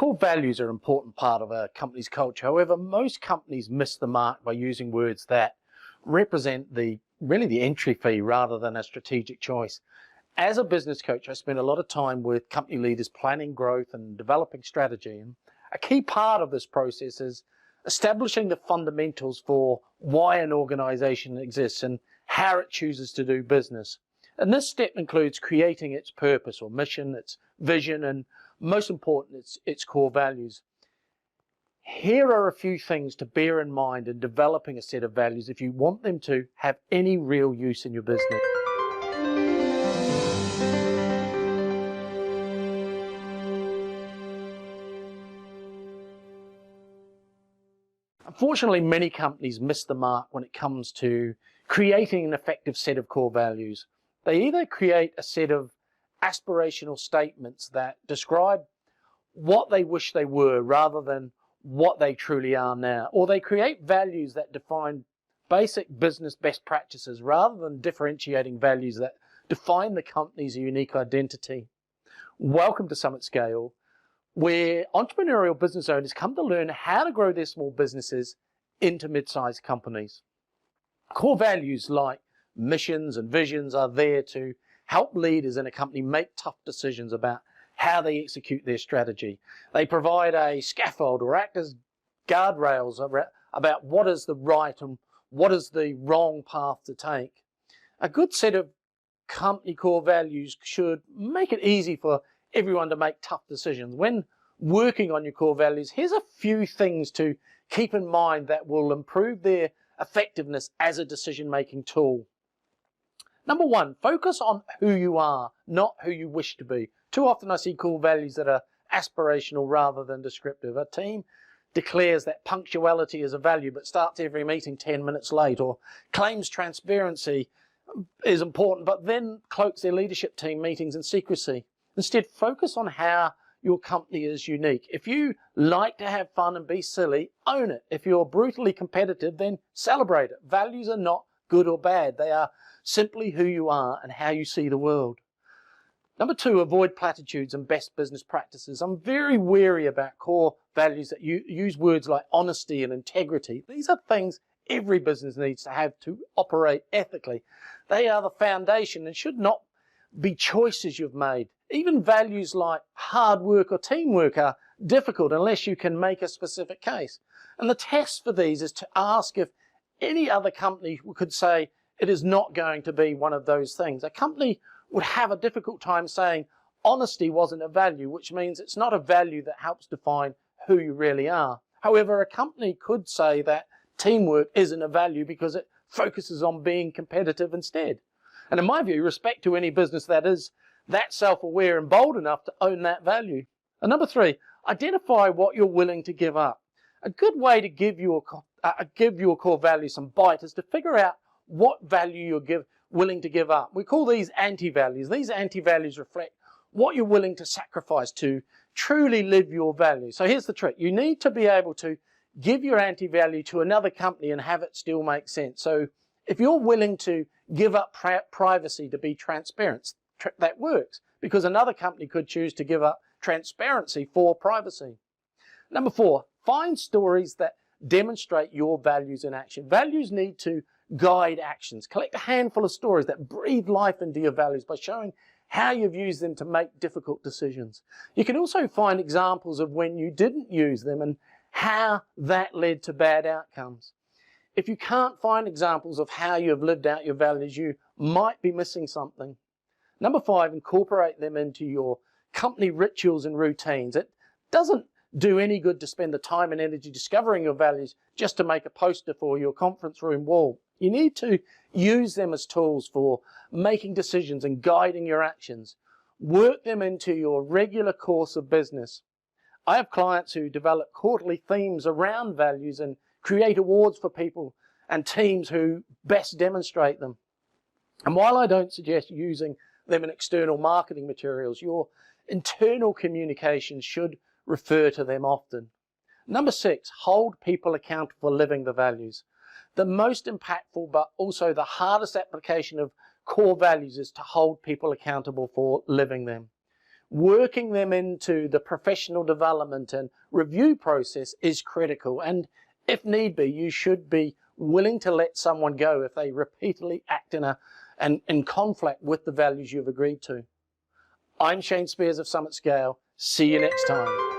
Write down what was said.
Core values are an important part of a company's culture. However, most companies miss the mark by using words that represent really the entry fee rather than a strategic choice. As a business coach, I spend a lot of time with company leaders planning growth and developing strategy. And a key part of this process is establishing the fundamentals for why an organization exists and how it chooses to do business. And this step includes creating its purpose or mission, its vision, and most important, its core values. Here are a few things to bear in mind in developing a set of values if you want them to have any real use in your business. Unfortunately, many companies miss the mark when it comes to creating an effective set of core values. They either create a set of aspirational statements that describe what they wish they were rather than what they truly are now, or they create values that define basic business best practices rather than differentiating values that define the company's unique identity. Welcome to Summit Scale, where entrepreneurial business owners come to learn how to grow their small businesses into mid-sized companies. Core values like missions and visions are there to help leaders in a company make tough decisions about how they execute their strategy. They provide a scaffold or act as guardrails about what is the right and what is the wrong path to take. A good set of company core values should make it easy for everyone to make tough decisions. When working on your core values, here's a few things to keep in mind that will improve their effectiveness as a decision-making tool. Number one, focus on who you are, not who you wish to be. Too often I see core values that are aspirational rather than descriptive. A team declares that punctuality is a value but starts every meeting 10 minutes late, or claims transparency is important but then cloaks their leadership team meetings in secrecy. Instead, focus on how your company is unique. If you like to have fun and be silly, own it. If you're brutally competitive, then celebrate it. Values are not good or bad. They are simply who you are and how you see the world. Number two, avoid platitudes and best business practices. I'm very wary about core values that use words like honesty and integrity. These are things every business needs to have to operate ethically. They are the foundation and should not be choices you've made. Even values like hard work or teamwork are difficult unless you can make a specific case. And the test for these is to ask if any other company could say it is not going to be one of those things. A company would have a difficult time saying honesty wasn't a value, which means it's not a value that helps define who you really are. However, a company could say that teamwork isn't a value because it focuses on being competitive instead. And in my view, respect to any business that is that self-aware and bold enough to own that value. And number three, identify what you're willing to give up. A good way to give your core value some bite is to figure out what value you're willing to give up. We call these anti-values. These anti-values reflect what you're willing to sacrifice to truly live your value. So here's the trick. You need to be able to give your anti-value to another company and have it still make sense. So if you're willing to give up privacy to be transparent, that works, because another company could choose to give up transparency for privacy. Number four, find stories that demonstrate your values in action. Values need to guide actions. Collect a handful of stories that breathe life into your values by showing how you've used them to make difficult decisions. You can also find examples of when you didn't use them and how that led to bad outcomes. If you can't find examples of how you have lived out your values, you might be missing something. Number five, incorporate them into your company rituals and routines. It doesn't do any good to spend the time and energy discovering your values just to make a poster for your conference room wall. You need to use them as tools for making decisions and guiding your actions. Work them into your regular course of business. I have clients who develop quarterly themes around values and create awards for people and teams who best demonstrate them. And while I don't suggest using them in external marketing materials, your internal communication should refer to them often. Number six, hold people accountable for living the values. The most impactful but also the hardest application of core values is to hold people accountable for living them. working them into the professional development and review process is critical. And if need be, you should be willing to let someone go if they repeatedly act in conflict with the values you've agreed to. I'm Shane Spears of Summit Scale. See you next time.